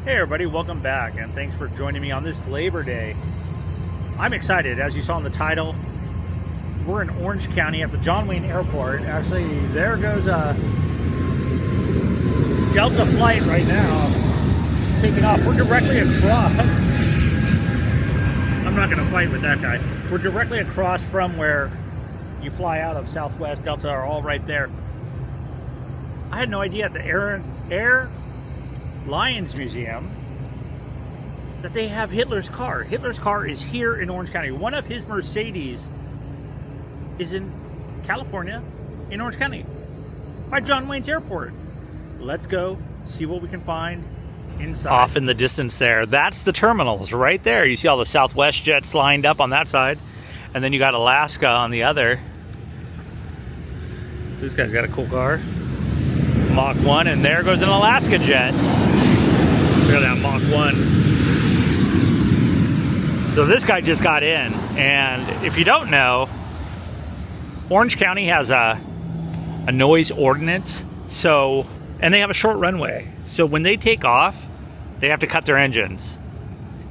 Hey everybody, welcome back and thanks for joining me on this Labor Day. I'm excited, as you saw in the title. We're in Orange County at the John Wayne Airport. Actually, there goes a Delta flight right now, taking off. We're directly across. I'm not gonna fight with that guy. We're directly across from where you fly out of. Southwest, Delta are all right there. I had no idea at the Air LYONS Museum that they have Hitler's car. Hitler's car is here in Orange County. One of his Mercedes is in California, in Orange County, by John Wayne's Airport. Let's go see what we can find inside. Off in the distance there, that's the terminals right there. You see all the Southwest jets lined up on that side, and then you got Alaska on the other. This guy's got a cool car. Mach 1, and there goes an Alaska jet. Look at that Mach 1. So this guy just got in, and if you don't know, Orange County has a noise ordinance, and they have a short runway. So when they take off, they have to cut their engines.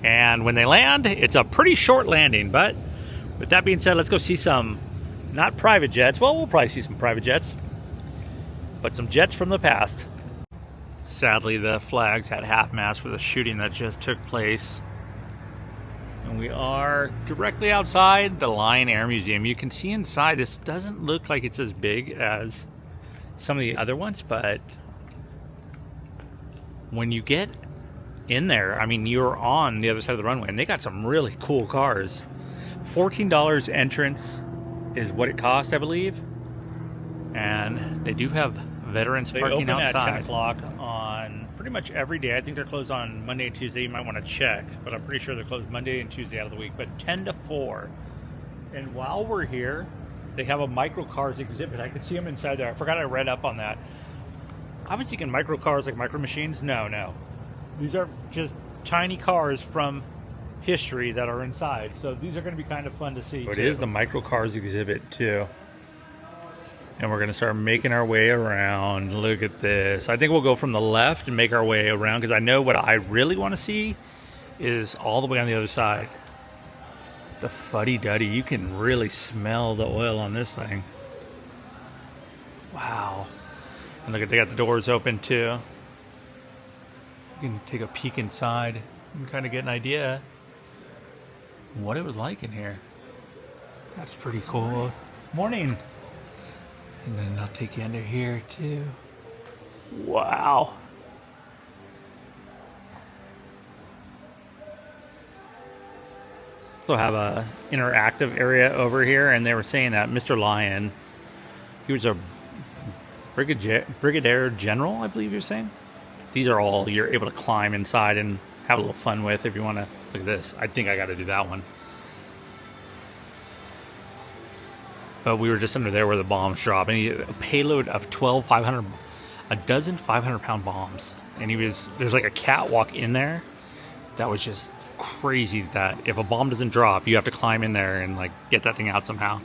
And when they land, it's a pretty short landing. But with that being said, let's go see some, not private jets. Well, we'll probably see some private jets, but some jets from the past. Sadly, the flags had half-mast for the shooting that just took place. And we are directly outside the Lion Air Museum. You can see inside. This doesn't look like it's as big as some of the other ones, but when you get in there, I mean, you're on the other side of the runway, and they got some really cool cars. $14 entrance is what it costs, I believe. And they do have veterans parking outside. They open at 10 o'clock on pretty much every day. I think they're closed on Monday and Tuesday. You might want to check, but I'm pretty sure they're closed Monday and Tuesday out of the week, but 10 to 4. And while we're here, they have a microcars exhibit. I could see them inside there. I forgot I read up on that. I was thinking microcars like micro machines. No. These are just tiny cars from history that are inside. So these are going to be kind of fun to see. It is the microcars exhibit too. And we're going to start making our way around. Look at this. I think we'll go from the left and make our way around, because I know what I really want to see is all the way on the other side. The fuddy-duddy. You can really smell the oil on this thing. Wow. And look at, they got the doors open too. You can take a peek inside and kind of get an idea what it was like in here. That's pretty cool. Morning. And then I'll take you under here too. Wow. So have a interactive area over here, and they were saying that Mr. Lyon, he was a brigadier general, I believe you're saying. These are all you're able to climb inside and have a little fun with if you want to. Look at this. I think I got to do that one. But we were just under there where the bombs drop, and he had a payload of 500 500-pound bombs. And there's like a catwalk in there that was just crazy, that if a bomb doesn't drop, you have to climb in there and like get that thing out somehow.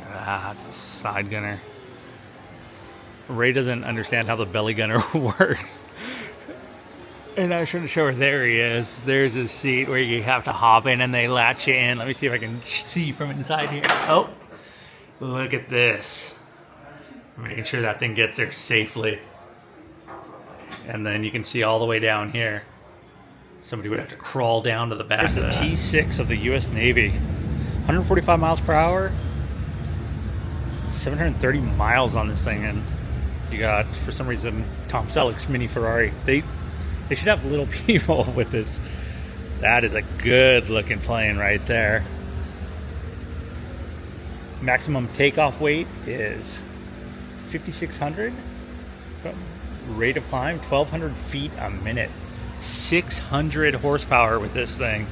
The side gunner. Ray doesn't understand how the belly gunner works. And I was trying to show her, there he is. There's his seat where you have to hop in and they latch you in. Let me see if I can see from inside here. Oh, look at this. Making sure that thing gets there safely. And then you can see all the way down here. Somebody would have to crawl down to the back of the T6 of the U.S. Navy. 145 miles per hour. 730 miles on this thing. And you got, for some reason, Tom Selleck's mini Ferrari. They should have little people with this. That is a good looking plane right there. Maximum takeoff weight is 5,600. Rate of climb 1,200 feet a minute. 600 horsepower with this thing.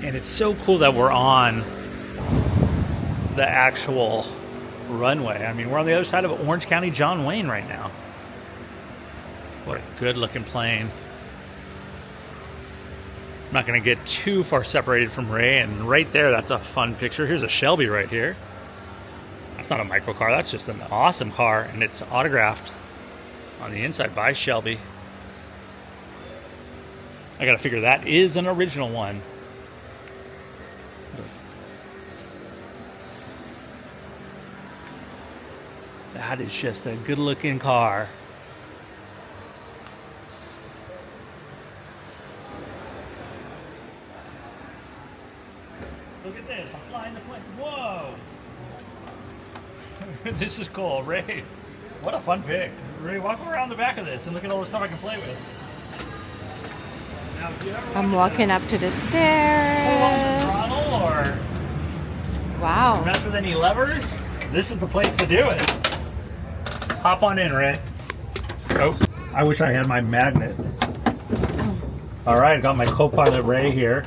And it's so cool that we're on the actual runway. I mean, we're on the other side of Orange County John Wayne right now. What a good looking plane. I'm not going to get too far separated from Ray, and right there, that's a fun picture. Here's a Shelby right here. That's not a microcar, that's just an awesome car, and it's autographed. On the inside by Shelby. I gotta figure that is an original one. That is just a good looking car. Look at this, I'm flying the plane. Whoa! This is cool, Ray. What a fun pick. Ray, walk around the back of this and look at all the stuff I can play with. Now, I'm walking up to the stairs. Throttle or Wow. mess with any levers? This is the place to do it. Hop on in, Ray. Oh, I wish I had my magnet. All right, got my co-pilot Ray here.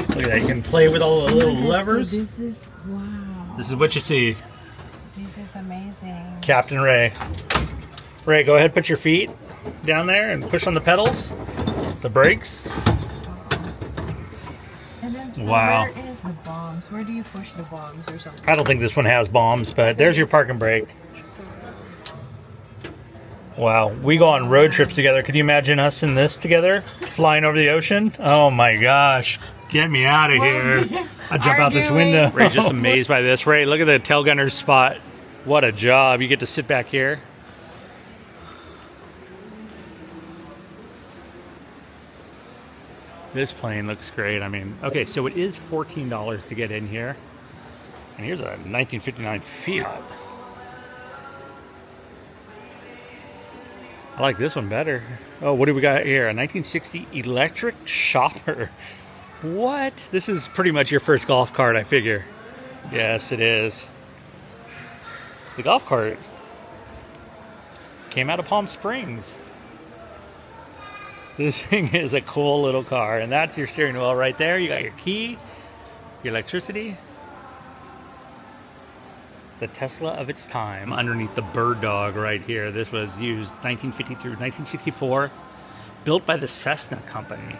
Look at that, you can play with all the little levers. So this is, wow. This is what you see. This is amazing. Captain Ray. Ray, go ahead, put your feet down there and push on the pedals, the brakes. And then so Wow. where is the bombs? Where do you push the bombs or something? I don't think this one has bombs, but there's your park and brake. Wow, we go on road trips together. Could you imagine us in this together, flying over the ocean? Oh my gosh, get me out of here. I jump out this window. Ray's just amazed by this. Ray, look at the tail gunner's spot. What a job. You get to sit back here. This plane looks great. I mean, okay, so it is $14 to get in here. And here's a 1959 Fiat. I like this one better. Oh, what do we got here? A 1960 electric shopper. What? This is pretty much your first golf cart, I figure. Yes, it is. The golf cart came out of Palm Springs. This thing is a cool little car, and that's your steering wheel right there. You got your key, your electricity. The Tesla of its time underneath the bird dog right here. This was used 1950 through 1964, built by the Cessna Company.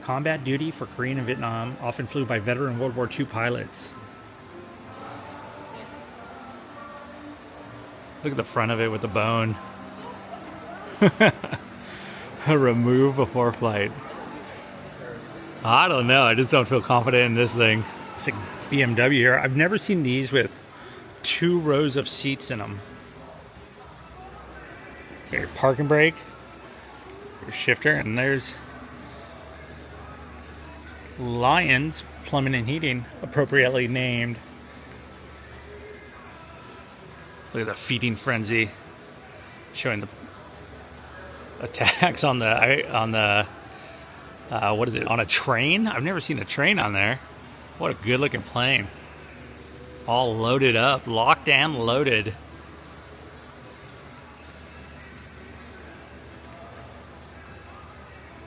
Combat duty for Korean and Vietnam, often flew by veteran World War II pilots. Look at the front of it with the bone. Remove before flight. I don't know. I just don't feel confident in this thing. It's a BMW here. I've never seen these with 2 rows of seats in them. Your park and brake, your shifter, and there's LYONS Plumbing and Heating, appropriately named. Look at the feeding frenzy, showing the attacks on the what is it, on a train? I've never seen a train on there. What a good looking plane. All loaded up, locked and loaded.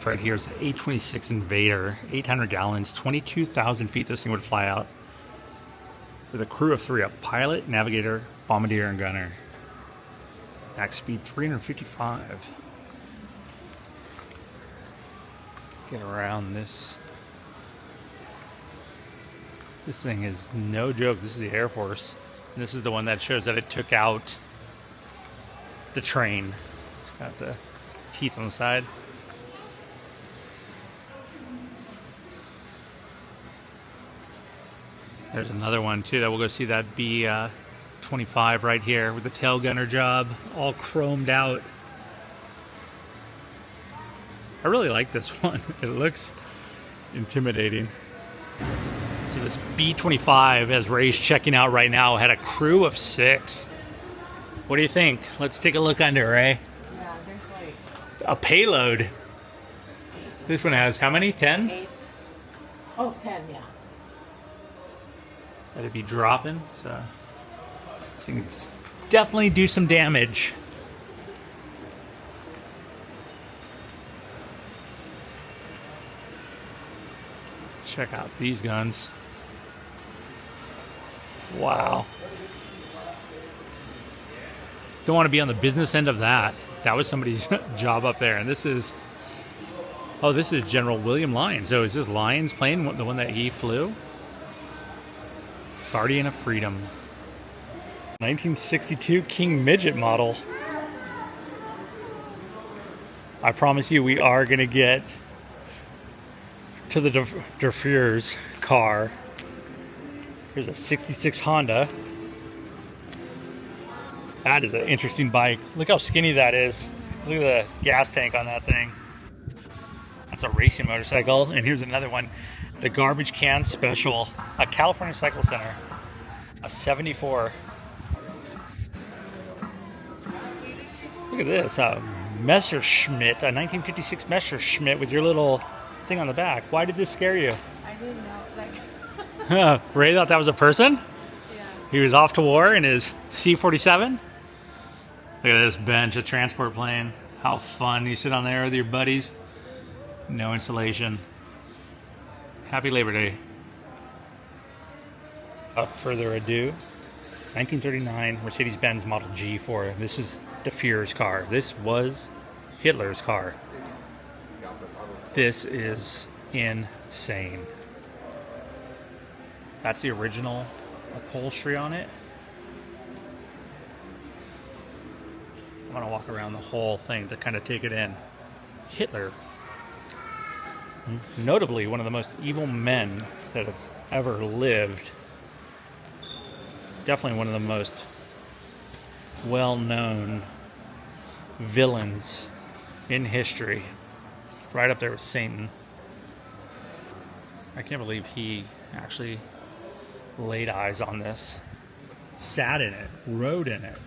Right here's the A26 Invader, 800 gallons, 22,000 feet this thing would fly out. With a crew of 3, a pilot, navigator, bombardier, and gunner. Max speed 355. Get around this. This thing is no joke. This is the Air Force. And this is the one that shows that it took out the train. It's got the teeth on the side. There's another one too that we'll go see, that B-25 right here with the tail gunner job, all chromed out. I really like this one. It looks intimidating. So this B-25, as Ray's checking out right now, had a crew of 6. What do you think? Let's take a look under, Ray. Yeah, there's like A payload. This one has how many? 10? 8. Oh, 10, yeah. That'd be dropping, so this thing can definitely do some damage. Check out these guns. Wow. Don't want to be on the business end of that. That was somebody's job up there. And this is, oh, this is General William Lyons. So is this Lyons plane the one that he flew? Guardian of Freedom. 1962 King Midget model. I promise you, we are going to get to the Der Fuhrer's car. Here's a 66 Honda. That is an interesting bike. Look how skinny that is. Look at the gas tank on that thing. That's a racing motorcycle. And here's another one. The Garbage Can Special. A California Cycle Center. A 74. Look at this. A Messerschmitt. A 1956 Messerschmitt with your little thing on the back. Why did this scare you? I didn't know. Like, Ray thought that was a person? yeah. He was off to war in his C-47. Look at this bench, a transport plane. How fun. You sit on there with your buddies. No insulation. Happy Labor Day. Without further ado, 1939 Mercedes-Benz Model G4. This is the Führer's car. This was Hitler's car. This is insane. That's the original upholstery on it. I'm gonna walk around the whole thing to kind of take it in. Hitler, notably one of the most evil men that have ever lived. Definitely one of the most well-known villains in history. Right up there with Satan. I can't believe he actually laid eyes on this, sat in it, rode in it.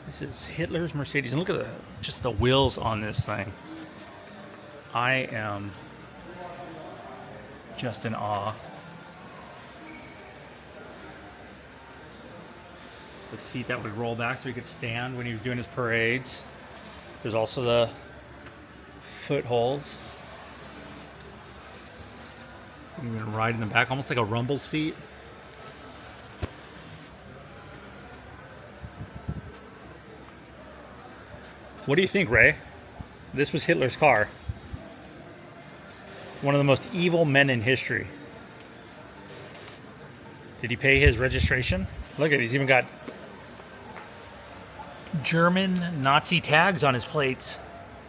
This is Hitler's Mercedes, and look at just the wheels on this thing. I am just in awe. The seat that would roll back so he could stand when he was doing his parades. There's also the footholds. You can ride in the back, almost like a rumble seat. What do you think, Ray? This was Hitler's car. One of the most evil men in history. Did he pay his registration? Look at it, he's even got German Nazi tags on his plates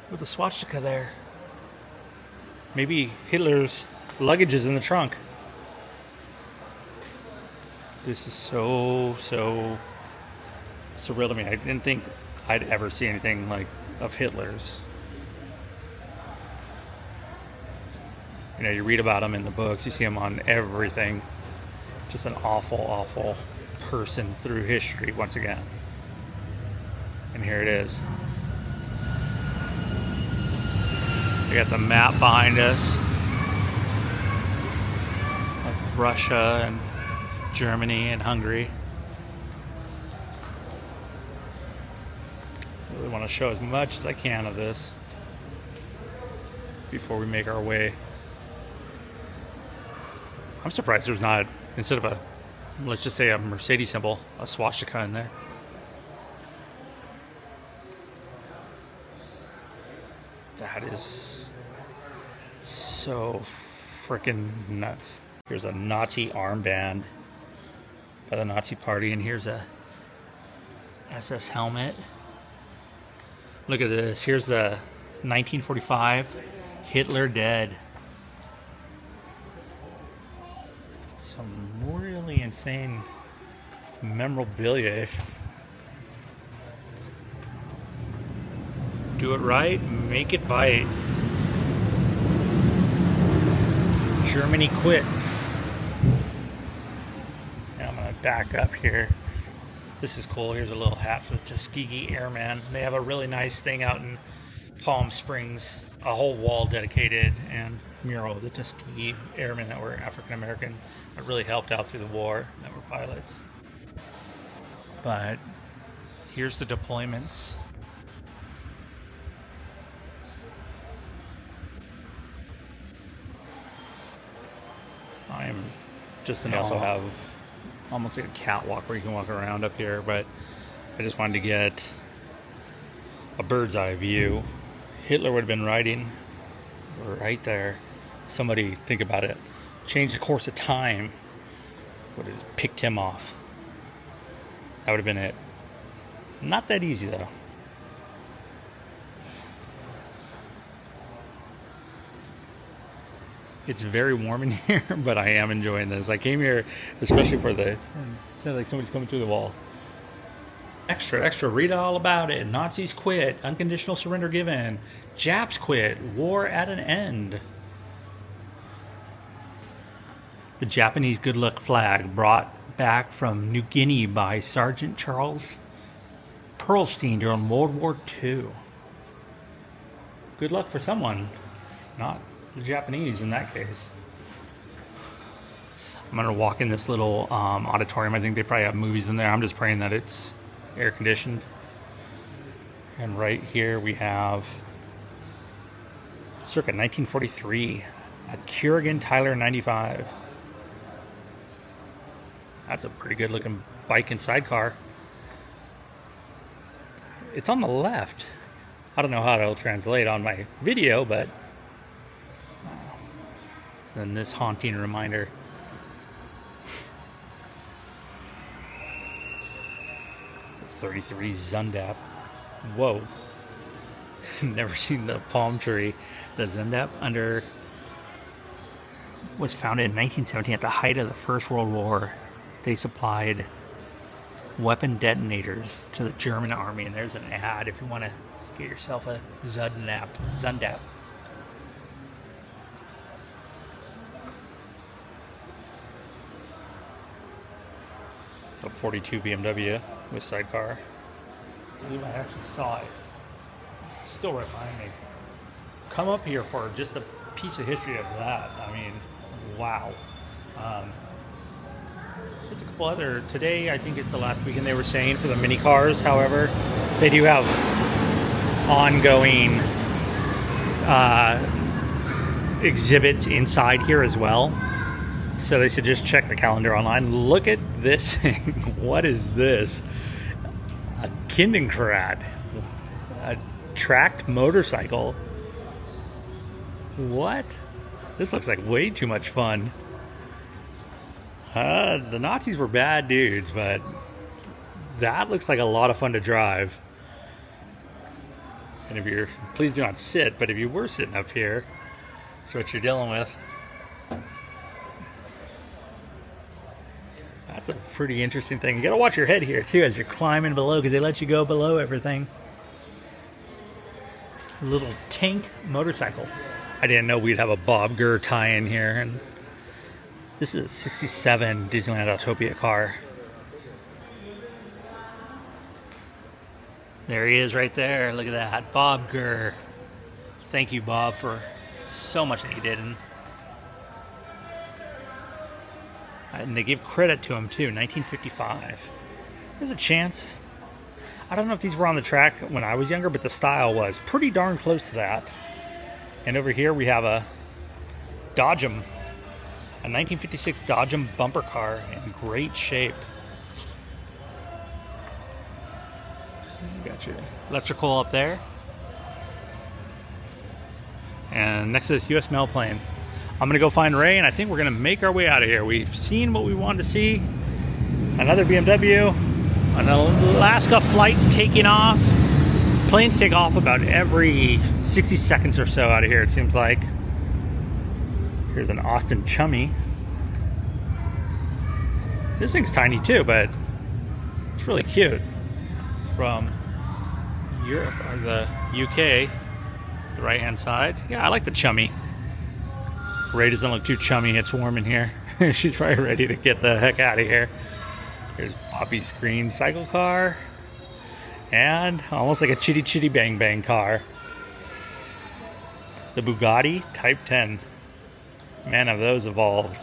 with a swastika there. Maybe Hitler's luggage is in the trunk. This is so surreal to me. I didn't think I'd ever see anything like of Hitler's. You know, you read about him in the books, you see him on everything. Just an awful person through history once again. And here it is. We got the map behind us of Russia and Germany and Hungary. I really want to show as much as I can of this before we make our way. I'm surprised there's not, instead of a, let's just say a Mercedes symbol, a swastika in there. That is so freaking nuts. Here's a Nazi armband by the Nazi party, and here's a SS helmet. Look at this. Here's the 1945 Hitler dead. Some really insane memorabilia. If do it right, make it bite. Germany quits. And I'm gonna back up here. This is cool. Here's a little hat for the Tuskegee Airmen. They have a really nice thing out in Palm Springs, a whole wall dedicated and mural of the Tuskegee Airmen that were African American, that really helped out through the war, that were pilots. But here's the deployments. I'm just in also have almost like a catwalk where you can walk around up here, but I just wanted to get a bird's eye view. Hitler would have been riding right there. Somebody, think about it, change the course of time would have picked him off. That would have been it. Not that easy though. It's very warm in here, but I am enjoying this. I came here especially for this. It sounds like somebody's coming through the wall. Extra, read all about it. Nazis quit, unconditional surrender given. Japs quit, war at an end. The Japanese good luck flag brought back from New Guinea by Sergeant Charles Perlstein during World War II. Good luck for someone, not the Japanese in that case. I'm gonna walk in this little auditorium. I think they probably have movies in there. I'm just praying that it's air conditioned. And right here we have circa 1943, a Kurgan Tyler 95. That's a pretty good looking bike and sidecar. It's on the left. I don't know how it'll translate on my video, but then this haunting reminder. '33 Zundap. Whoa. Never seen the palm tree. The Zundap was founded in 1917 at the height of the First World War. They supplied weapon detonators to the German army, and there's an ad if you want to get yourself a Zundap. A 42 BMW with sidecar. I believe I actually saw it. Still right behind me. Come up here for just a piece of history of that. I mean, wow. There's a couple other, today I think it's the last weekend they were saying for the mini cars. However, they do have ongoing exhibits inside here as well. So they should just check the calendar online. Look at this thing. What is this? A Kindenkrad. A tracked motorcycle. What? This looks like way too much fun. The Nazis were bad dudes, but that looks like a lot of fun to drive. And if you're, please do not sit, but if you were sitting up here, that's what you're dealing with. That's a pretty interesting thing. You gotta watch your head here too as you're climbing below, because they let you go below everything. A little tank motorcycle. I didn't know we'd have a Bob Gurr tie-in here. And this is a 67 Disneyland Autopia car. There he is right there. Look at that. Bob Gurr. Thank you, Bob, for so much that he did. And they give credit to him too. 1955. There's a chance. I don't know if these were on the track when I was younger, but the style was pretty darn close to that. And over here we have a Dodgem. A 1956 Dodgem bumper car in great shape. You got your electrical up there. And next to this US mail plane. I'm gonna go find Ray, and I think we're gonna make our way out of here. We've seen what we wanted to see. Another BMW, an Alaska flight taking off. Planes take off about every 60 seconds or so out of here, it seems like. Here's an Austin Chummy. This thing's tiny too, but it's really cute. From Europe, or the UK, the right-hand side. Yeah, I like the Chummy. Ray doesn't look too chummy. It's warm in here. She's probably ready to get the heck out of here. Here's Poppy's green cycle car. And almost like a chitty chitty bang bang car. The Bugatti Type 10. Man, have those evolved.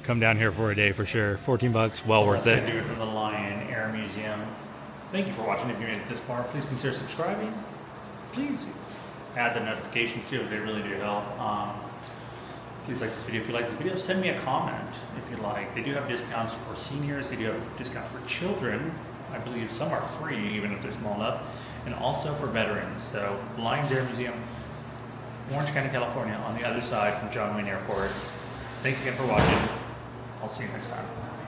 Come down here for a day for sure. 14 bucks, well worth it. Do it from the Lion Air Museum. Thank you for watching. If you made it this far, please consider subscribing. Please add the notifications too, they really do help. Please like this video if you like this video. Send me a comment if you like. They do have discounts for seniors. They do have discounts for children. I believe some are free, even if they're small enough. And also for veterans. So, Lions Air Museum, Orange County, California, on the other side from John Wayne Airport. Thanks again for watching. I'll see you next time.